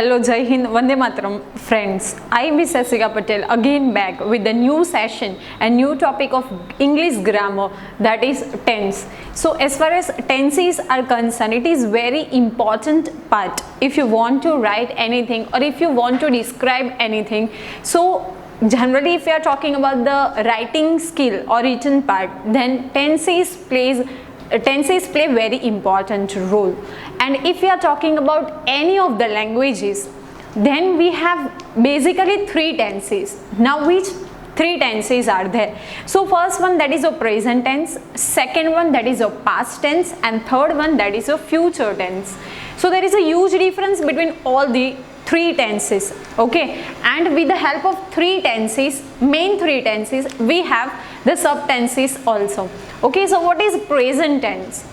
Hello, Jai Hind, Vande Mataram, friends. I am Miss Asika Patel again back with a new session and new topic of English grammar, that is tense. So as far as tenses are concerned, it is very important part if you want to write anything or if you want to describe anything. So generally if we are talking about the writing skill or written part, then tenses play very important role. And if we are talking about any of the languages, then we have basically three tenses. Now which three tenses are there? So first one, that is a present tense, second one, that is a past tense, and third one, that is a future tense. So there is a huge difference between all the three tenses, okay, and with the help of three tenses, main three tenses, we have the subtenses also. Okay, so what is present tense?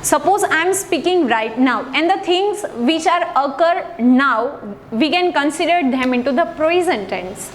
Suppose I am speaking right now, and the things which are occur now, we can consider them into the present tense.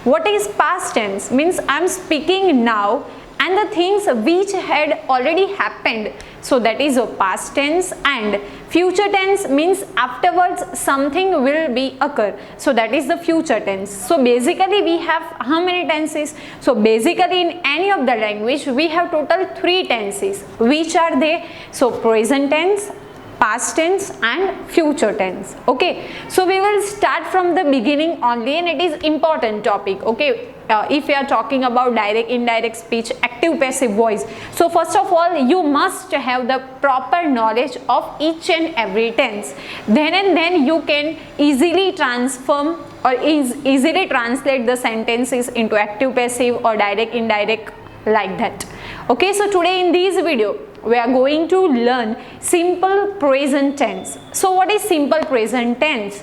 What is past tense? Means I am speaking now and the things which had already happened, so that is a past tense. And future tense means afterwards something will be occur, so that is the future tense. So basically we have how many tenses? So basically in any of the language we have total three tenses. Which are they? So present tense, past tense and future tense. Okay, so we will start from the beginning only, and it is important topic. Okay, if we are talking about direct, indirect speech, active, passive voice, so first of all you must have the proper knowledge of each and every tense. Then you can easily transform or easily translate the sentences into active, passive or direct, indirect, like that. Okay, so today in this video we are going to learn simple present tense. So what is simple present tense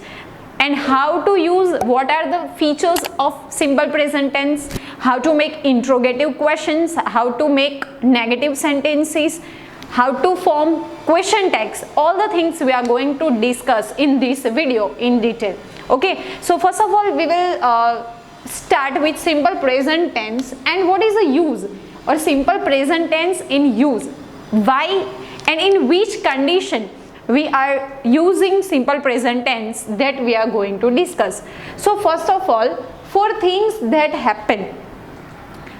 and how to use, what are the features of simple present tense, how to make interrogative questions, how to make negative sentences, how to form question tags, all the things we are going to discuss in this video in detail. Okay, so first of all we will start with simple present tense and what is the use or simple present tense in use, why and in which condition we are using simple present tense, that we are going to discuss. So first of all, for things that happen,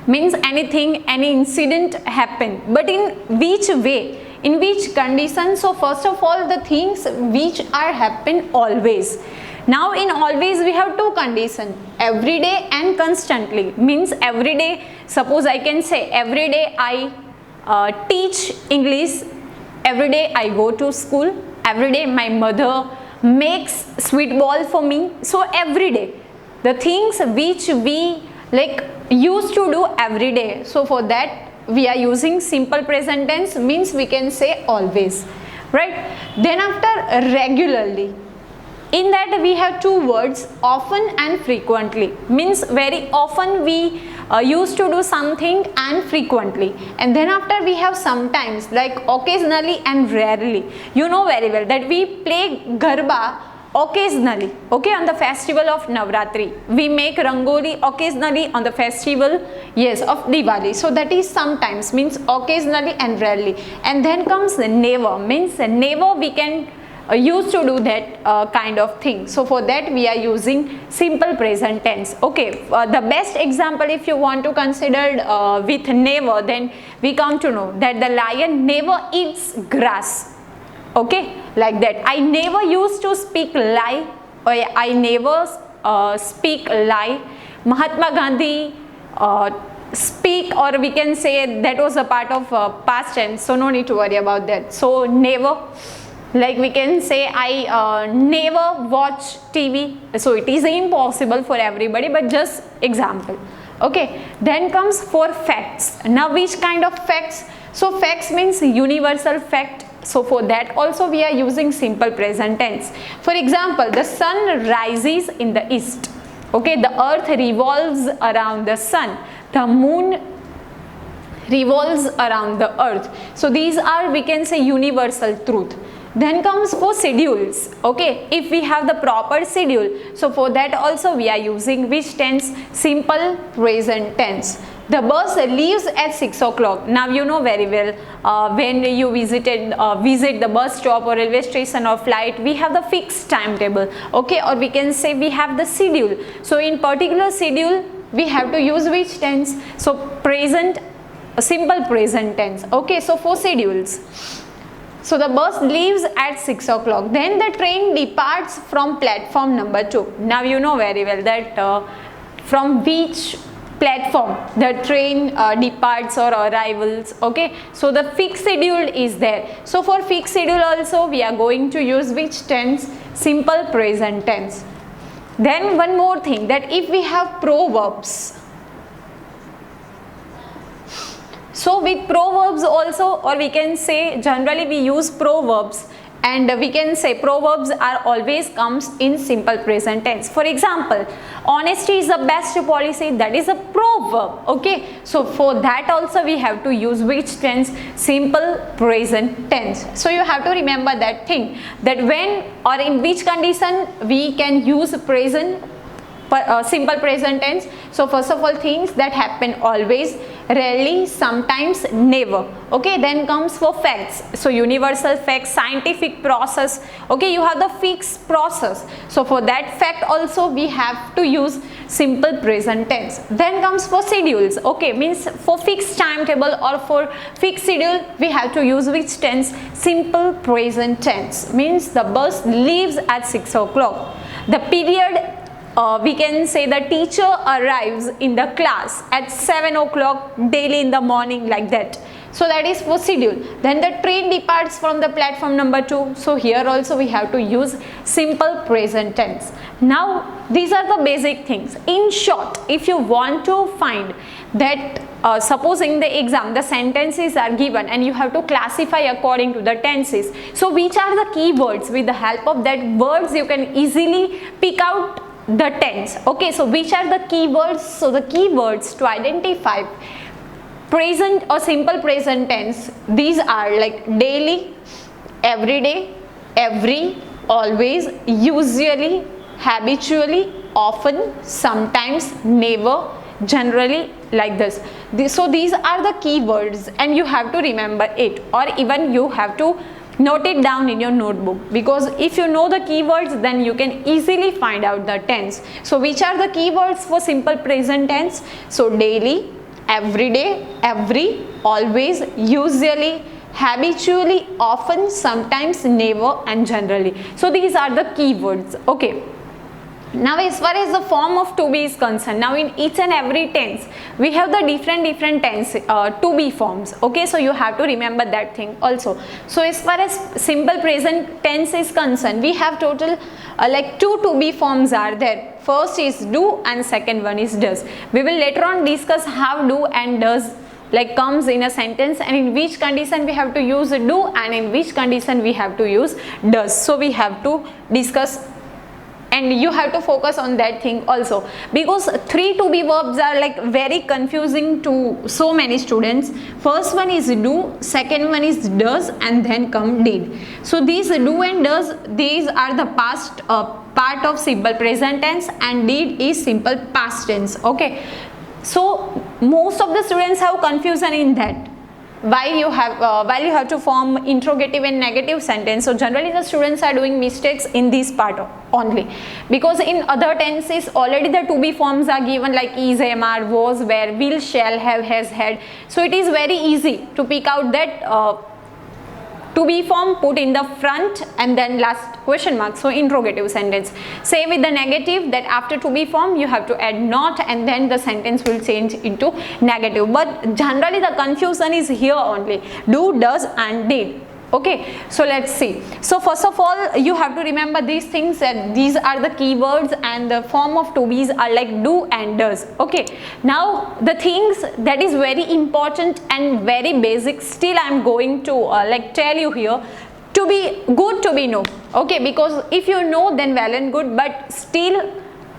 means anything, any incident happen, but in which way, in which condition? So first of all, the things which are happen always. Now in always we have two conditions, every day and constantly. Means every day, suppose I can say every day I teach English, every day I go to school, every day my mother makes sweet ball for me. So every day, the things which we like used to do every day, so for that we are using simple present tense, means we can say always, right? Then after regularly, in that we have two words, often and frequently. Means very often we used to do something and frequently. And then after we have sometimes, like occasionally and rarely. You know very well that we play Garba occasionally, okay, on the festival of Navratri. We make Rangoli occasionally on the festival, yes, of Diwali. So that is sometimes, means occasionally and rarely. And then comes never, means never we can used to do that kind of thing. So for that we are using simple present tense. Okay, the best example if you want to consider with never, then we come to know that the lion never eats grass. Okay, like that. I never used to speak lie, or I never speak lie. Mahatma Gandhi speak, or we can say that was a part of past tense, so no need to worry about that. So never, like we can say I never watch TV, so it is impossible for everybody, but just example. Okay, then comes for facts. Now which kind of facts? So facts means universal fact, so for that also we are using simple present tense. For example, the sun rises in the east. Okay, the earth revolves around the sun, the moon revolves around the earth. So these are, we can say, universal truth. Then comes for schedules. Okay, if we have the proper schedule, so for that also we are using which tense? Simple present tense. The bus leaves at 6 o'clock. Now you know very well when you visit the bus stop or railway station or flight, we have the fixed timetable, okay, or we can say we have the schedule. So in particular schedule we have to use which tense? So present, simple present tense, okay. So for schedules, so the bus leaves at 6 o'clock. Then the train departs from platform number 2. Now you know very well that from which platform the train departs or arrivals, okay. So the fixed schedule is there. So for fixed schedule also we are going to use which tense? Simple present tense. Then one more thing, that if we have proverbs, so with proverbs also, or we can say generally we use proverbs, and we can say proverbs are always comes in simple present tense. For example, honesty is the best policy, that is a proverb, okay. So for that also we have to use which tense? Simple present tense. So you have to remember that thing, that when or in which condition we can use present simple present tense. So first of all, things that happen always, rarely, sometimes, never, okay. Then comes for facts, so universal facts, scientific process, okay, you have the fixed process. So for that fact also we have to use simple present tense. Then comes for schedules, okay, means for fixed timetable or for fixed schedule we have to use which tense? Simple present tense, means the bus leaves at 6 o'clock. The period, we can say the teacher arrives in the class at 7 o'clock daily in the morning, like that. So that is for schedule. Then the train departs from the platform number 2. So here also we have to use simple present tense. Now these are the basic things. In short, if you want to find that suppose in the exam the sentences are given and you have to classify according to the tenses. So which are the keywords? With the help of that words you can easily pick out the tense, okay. So which are the keywords? So the keywords to identify present or simple present tense, these are like daily, everyday, every, always, usually, habitually, often, sometimes, never, generally, like this. So these are the keywords and you have to remember it, or even you have to note it down in your notebook, because if you know the keywords then you can easily find out the tense. So which are the keywords for simple present tense? So daily, everyday, every, always, usually, habitually, often, sometimes, never, and generally. So these are the keywords, okay. Now as far as the form of to be is concerned, now in each and every tense we have the different tense to be forms, okay. So you have to remember that thing also. So as far as simple present tense is concerned, we have total like 2 to be forms are there. First is do and second one is does. We will later on discuss how do and does like comes in a sentence, and in which condition we have to use do and in which condition we have to use does. So we have to discuss, and you have to focus on that thing also, because 3 to be verbs are like very confusing to so many students. First one is do, second one is does, and then come did. So these do and does, these are the past part of simple present tense, and did is simple past tense, okay. So most of the students have confusion in that, while you have to form interrogative and negative sentence. So generally the students are doing mistakes in this part only, because in other tenses already the to be forms are given, like is, am, are, was, were, will, shall, have, has, had. So it is very easy to pick out that to be form, put in the front, and then last question mark, so interrogative sentence. Same with the negative, that after to be form you have to add not, and then the sentence will change into negative. But generally the confusion is here only, do, does, and did, okay. So let's see. So first of all you have to remember these things, that these are the keywords and the form of to be's are like do and does, okay. Now the things that is very important and very basic, still I am going to like tell you here. To be good, to be no, okay, because if you know then well and good, but still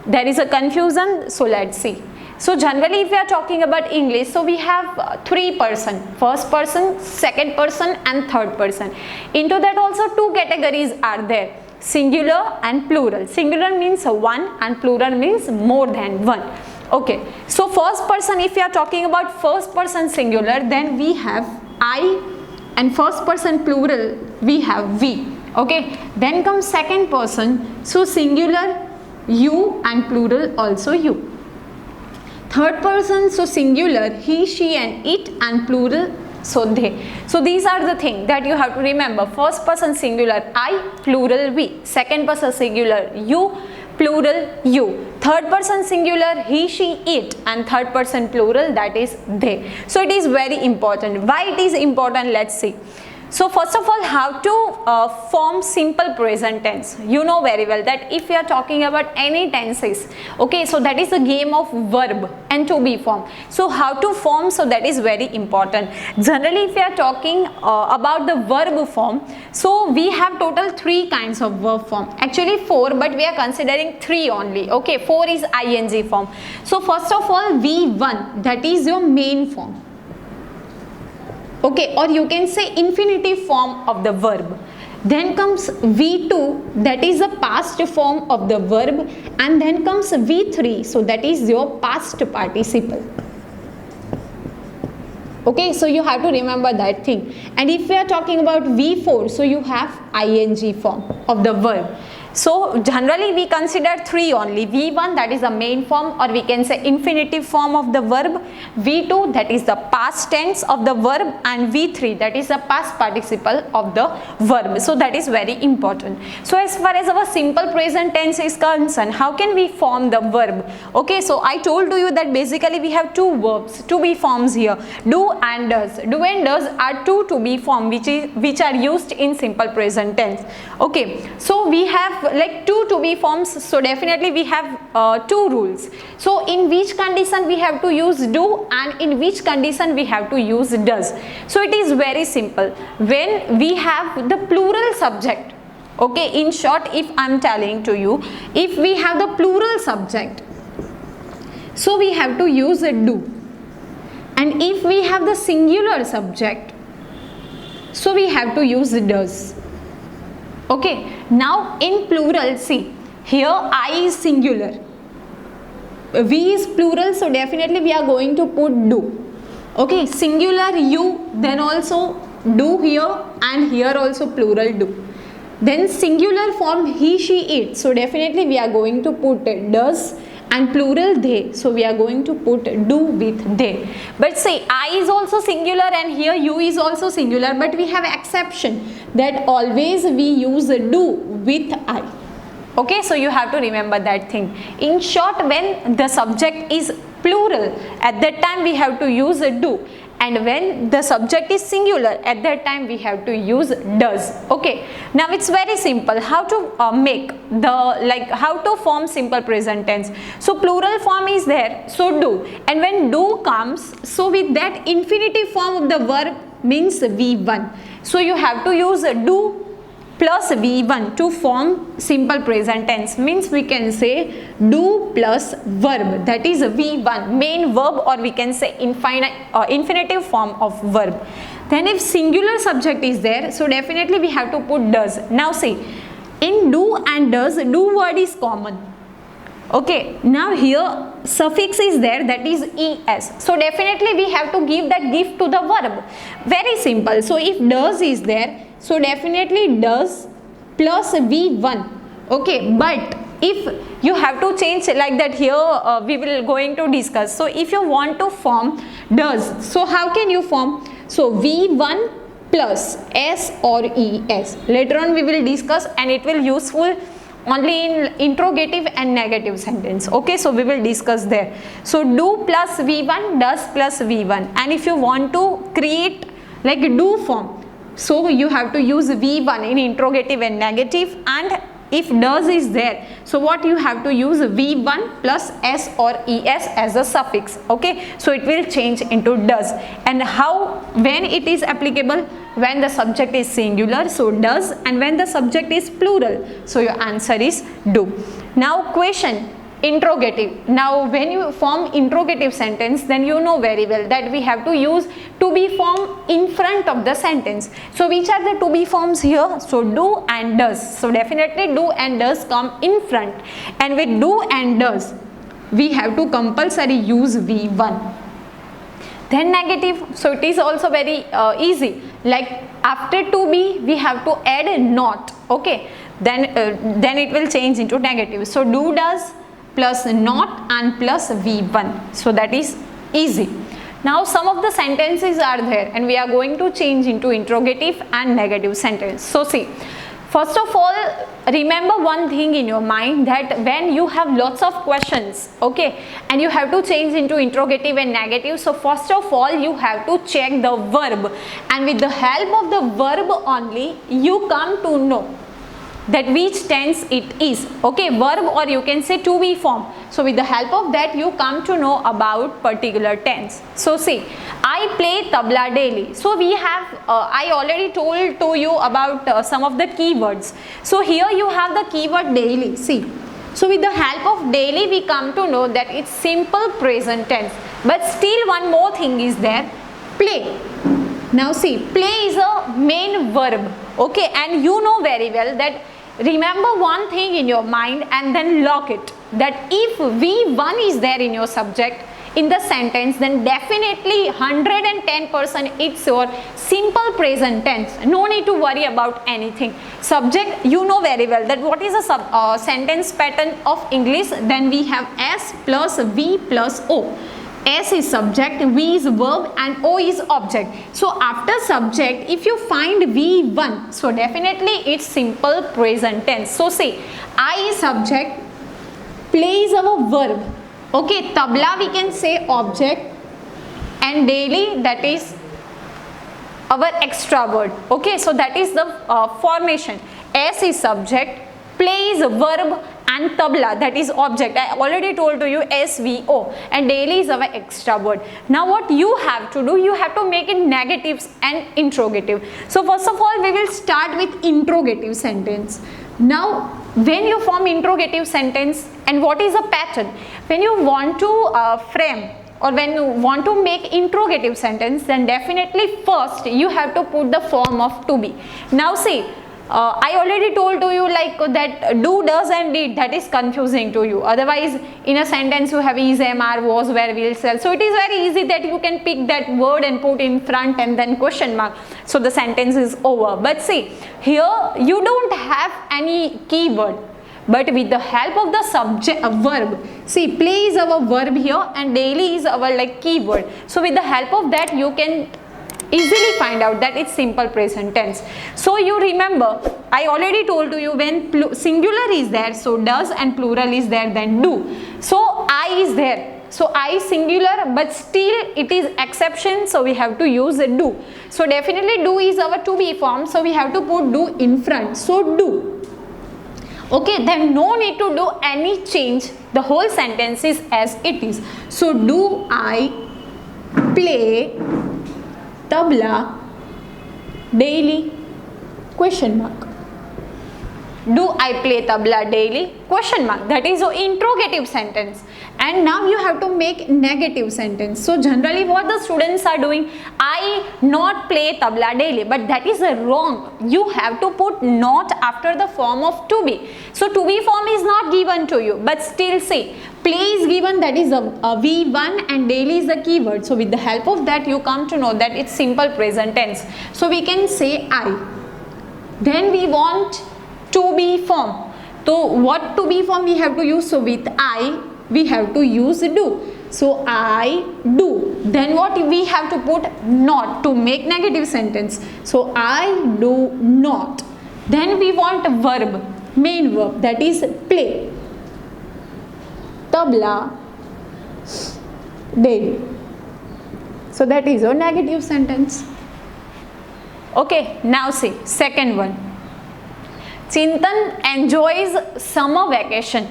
there is a confusion. So let's see. So generally if we are talking about English, so we have 3 person, first person, second person, and third person. Into that also 2 categories are there, singular and plural. Singular means one and plural means more than one. Okay, so first person, if we are talking about first person singular, then we have I, and first person plural we have we. Okay, then comes second person, so singular you and plural also you. Third person, so singular he, she and it, and plural so they. So these are the things that you have to remember. First person singular I, plural we. Second person singular you, plural you. Third person singular he, she, it, and third person plural, that is they. So it is very important. Why it is important? Let's see. So first of all, how to form simple present tense. You know very well that if we are talking about any tenses, okay, so that is a game of verb and to be form. So how to form, so that is very important. Generally, if we are talking about the verb form, so we have total 3 kinds of verb form. Actually 4, but we are considering 3 only. Okay, 4 is ing form. So first of all, V1, that is your main form. Okay, or you can say infinitive form of the verb. Then comes V2, that is the past form of the verb, and then comes V3, so that is your past participle. Okay, so you have to remember that thing. And if we are talking about V4, so you have ing form of the verb. So generally we consider 3 only. V1, that is the main form, or we can say infinitive form of the verb. V2, that is the past tense of the verb, and V3, that is the past participle of the verb. So that is very important. So as far as our simple present tense is concerned, how can we form the verb? Okay, so I told to you that basically we have 2 verbs, to be forms here, do and does. Do and does are 2 to be form which are used in simple present tense. Okay, so we have like 2 to be forms, so definitely we have 2 rules. So in which condition we have to use do, and in which condition we have to use does. So it is very simple. When we have the plural subject, okay, in short, if I am telling to you, if we have the plural subject, so we have to use a do. And if we have the singular subject, so we have to use does. Okay, now in plural, see, here I is singular, we is plural, so definitely we are going to put do. Okay, singular you, then also do here, and here also plural do. Then singular form he, she, it, so definitely we are going to put does, and plural they, so we are going to put do with they. But say I is also singular and here you is also singular, but we have exception that always we use do with I. Okay, so you have to remember that thing. In short, when the subject is plural, at that time we have to use do, and when the subject is singular, at that time we have to use does. Okay, now it's very simple how to make the how to form simple present tense. So plural form is there, so do, and when do comes, so with that infinitive form of the verb means V1, so you have to use do plus V1 to form simple present tense. Means we can say do plus verb, that is V1, main verb, or we can say infinitive form of verb. Then if singular subject is there, so definitely we have to put does. Now see, in do and does, do word is common. Okay, now here suffix is there, that is es, so definitely we have to give that gift to the verb. Very simple. So if does is there, so definitely does plus V1. Okay, but if you have to change like that, here we will going to discuss. So if you want to form does, so how can you form? So V1 plus S or ES. Later on we will discuss, and it will useful only in interrogative and negative sentence. Okay, so we will discuss there. So do plus V1, does plus V1, and if you want to create like do form, so you have to use V1 in interrogative and negative, and if does is there, so what you have to use V1 plus S or ES as a suffix. Okay, so it will change into does. And how, when it is applicable? When the subject is singular, so does, and when the subject is plural, so your answer is do. Now question, interrogative. Now when you form interrogative sentence, then you know very well that we have to use to be form in front of the sentence. So which are the to be forms here? So do and does. So definitely do and does come in front, and with do and does, we have to compulsory use V1. Then negative, so it is also very easy, like after to be we have to add a not, okay, then it will change into negative. So do does plus not and plus V1, so that is easy. Now some of the sentences are there and we are going to change into interrogative and negative sentence. So see, first of all, remember one thing in your mind, that when you have lots of questions, okay, and you have to change into interrogative and negative, so first of all you have to check the verb, and with the help of the verb only you come to know that which tense it is, okay, verb or you can say to be form. So with the help of that you come to know about particular tense. So see, I play tabla daily. So we have, I already told to you about some of the keywords. So here you have the keyword daily, see. So with the help of daily we come to know that it's simple present tense. But still one more thing is there, play. Now see, play is a main verb, okay, and you know very well that, remember one thing in your mind and then lock it, that if V1 is there in your subject in the sentence, then definitely 110% it's your simple present tense. No need to worry about anything. Subject, you know very well that what is a sentence pattern of English, then we have S plus V plus O. S is subject, V is verb and O is object. So after subject, if you find V1, so definitely it's simple present tense. So say, I is subject, play is our verb, okay, tabla we can say object, and daily that is our extra word, okay. So that is the formation. S is subject, play is verb, and tabla that is object. I already told to you SVO, and daily is our extra word. Now what you have to do, you have to make it negatives and interrogative. So first of all we will start with interrogative sentence. Now when you form interrogative sentence, and what is a pattern, when you want to frame or when you want to make interrogative sentence, then definitely first you have to put the form of to be. Now see, I already told to you like that do, does and did, that is confusing to you. Otherwise in a sentence you have is, am, are, was, were, will, shall. So it is very easy that you can pick that word and put in front and then question mark. So the sentence is over. But see, here you don't have any keyword. But with the help of the subject verb, see, play is our verb here and daily is our like keyword. So with the help of that you can easily find out that it's simple present tense. So you remember, I already told to you when singular is there, so does, and plural is there, then do. So I is there, so I is singular, but still it is exception, so we have to use do. So definitely do is our to be form, so we have to put do in front, so do. Okay, then no need to do any change, the whole sentence is as it is. So do I play tabla daily, question mark. Do I play tabla daily, question mark. That is an interrogative sentence. And now you have to make negative sentence. So generally what the students are doing, I not play tabla daily, but that is wrong. You have to put not after the form of to be. So to be form is not given to you, but still say play is given, that is a V1 and daily is the keyword. So with the help of that you come to know that it's simple present tense. So we can say I. Then we want to be form. So what to be form we have to use? So with I we have to use do. So I do. Then what we have to put? Not, to make negative sentence. So I do not. Then we want a verb, main verb, that is play tabla daily. So that is a negative sentence. Okay, now see second one. Chintan enjoys summer vacation.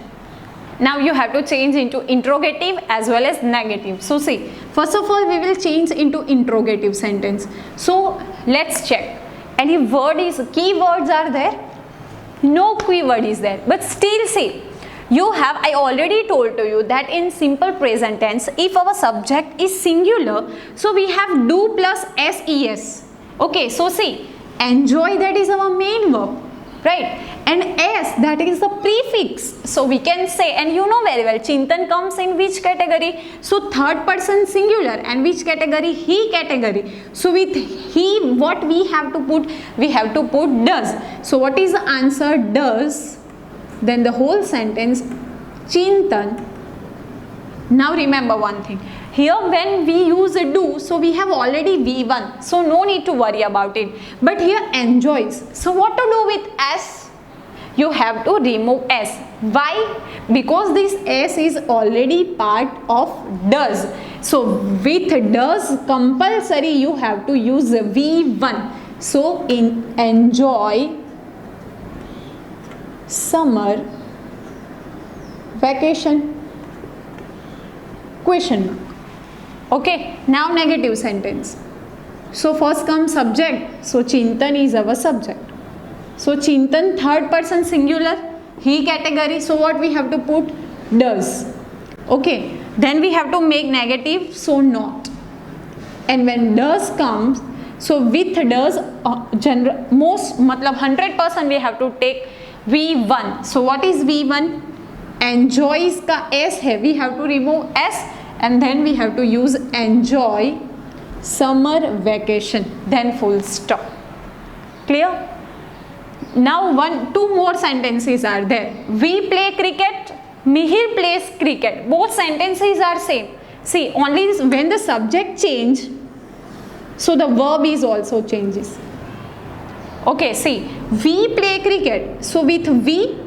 Now you have to change into interrogative as well as negative. So see, first of all we will change into interrogative sentence. So let's check. Any word is, keywords are there? No keyword is there. But still see, you have, I already told to you that in simple present tense, if our subject is singular, so we have do plus ses. Okay, so see, enjoy, that is our main verb, right? And s, that is the prefix. So we can say, and you know very well, Chintan comes in which category? So third person singular, and which category? He category. So with he, what we have to put? We have to put does. So what is the answer? Does. Then the whole sentence, Chintan. Now remember one thing. Here when we use a do, so we have already V1, so no need to worry about it. But here enjoys. So what to do with S? You have to remove S. Why? Because this S is already part of does. So with does compulsory you have to use V1. So in enjoy summer vacation, question mark. Okay, now negative sentence. So first comes subject. So Chintan is our subject. So Chintan third person singular, he category. So what we have to put? Does. Okay, then we have to make negative. So not. And when does comes, so with does most matlab 100% we have to take V1. So what is V1? Enjoys का S है, we have to remove S. And then we have to use enjoy summer vacation, then full stop. Clear? Now two more sentences are there. We play cricket, Mihir plays cricket. Both sentences are same. See, only when the subject change, so the verb is also changes. Okay, see, we play cricket. So with we,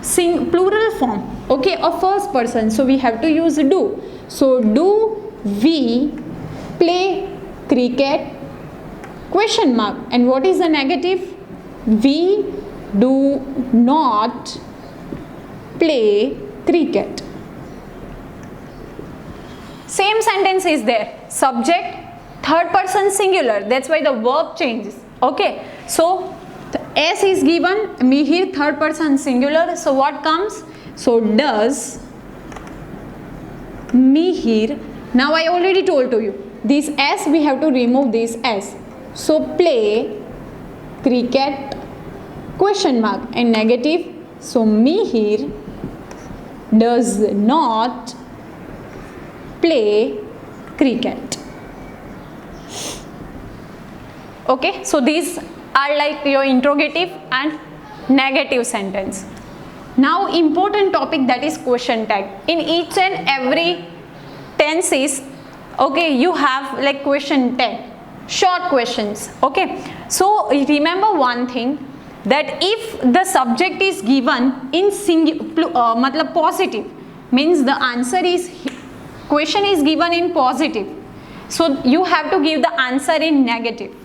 plural form. Okay, of first person. So we have to use do. So do we play cricket? Question mark. And what is the negative? We do not play cricket. Same sentence is there. Subject, third person singular. That's why the verb changes. Okay. So the S is given. Mihir third person singular. So what comes? So does Mihir. Now I already told to you, this S we have to remove this S. So play cricket, question mark, and negative. So Mihir does not play cricket. Okay, so these are like your interrogative and negative sentence. Now important topic, that is question tag. In each and every tenses, okay, you have like question tag, short questions. Okay, so remember one thing, that if the subject is given in matlab positive, means the answer is, question is given in positive, so you have to give the answer in negative.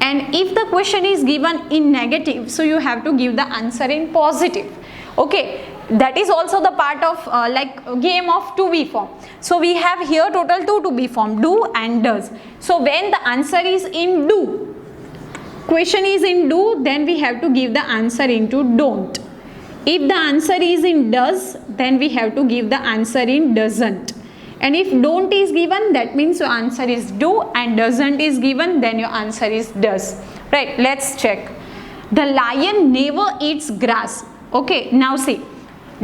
And if the question is given in negative, so you have to give the answer in positive. Okay, that is also the part of like game of to be form. So we have here total two to be form, do and does. So when the answer is in do, question is in do, then we have to give the answer into don't. If the answer is in does, then we have to give the answer in doesn't. And if don't is given, that means your answer is do, and doesn't is given, then your answer is does. Right, let's check. The lion never eats grass. Okay, now see,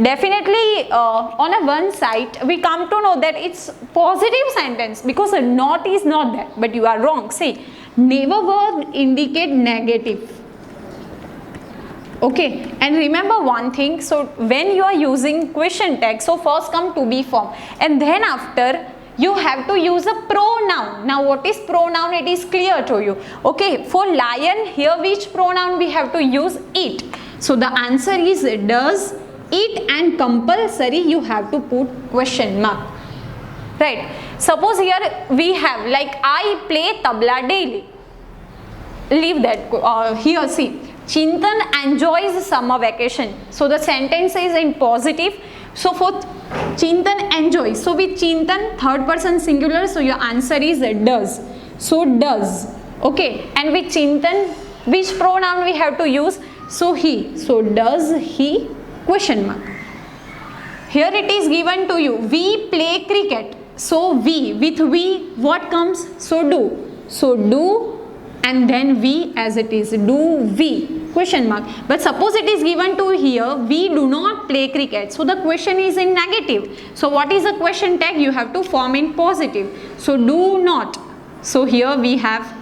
definitely on a one side we come to know that it's positive sentence because a not is not there, but you are wrong. See, never word indicate negative. Okay, and remember one thing, so when you are using question tag, so first come to be form, and then after you have to use a pronoun. Now what is pronoun? It is clear to you. Okay, for lion, here which pronoun we have to use? It. So the answer is does, it, and compulsory you have to put question mark. Right, suppose here we have like I play tabla daily. Leave that. Here see, Chintan enjoys summer vacation. So the sentence is in positive. So for Chintan enjoys, so with Chintan third person singular, so your answer is does. So does. Okay, and with Chintan which pronoun we have to use? So he. So does he? Question mark. Here it is given to you, we play cricket. So we, with we what comes? So do. So do, and then we as it is, do we. question mark. But suppose it is given to here, we do not play cricket. So the question is in negative. So what is the question tag? You have to form in positive. So do not. So here we have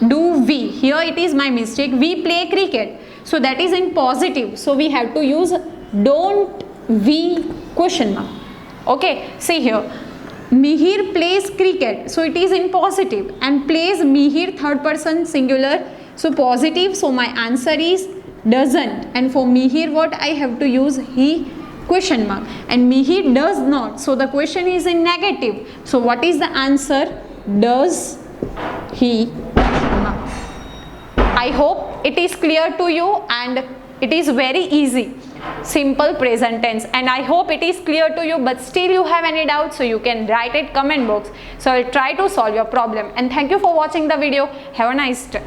do we. Here it is my mistake. We play cricket. So that is in positive. So we have to use don't we question mark. Okay, see here. Mihir plays cricket. So it is in positive. And plays Mihir third person singular. So positive. So my answer is doesn't. And for Mihir what I have to use? He question mark. And Mihir does not. So the question is in negative. So what is the answer? Does he? I hope it is clear to you, and it is very easy, simple present tense, and I hope it is clear to you. But still you have any doubts, so you can write it comment box. So I will try to solve your problem, and thank you for watching the video. Have a nice day.